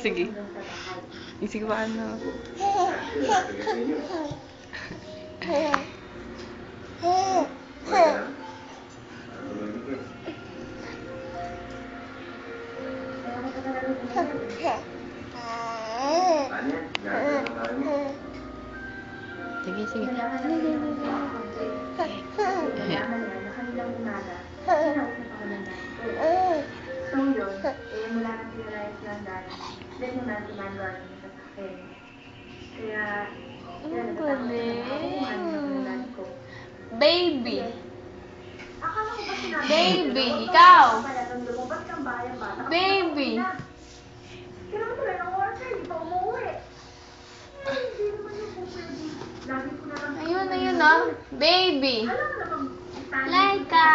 Sige. Sige ba ano? Sige, sige. So yun, mula nang pinalayas lang dahil, then yung nag-demand sa akin. Kaya, yan, nagtatapos na ako. Baby! Akala ko ba sinabi? Baby, ikaw! Lumabas kang bayan ba? Baby! Kaya naman tuloy ng oras na, hindi pa umuwi. Ay, hindi naman yung kung pwede. Lagi ko na lang. Ayun, ayun ah. Baby! Alam mo na bang, Laika!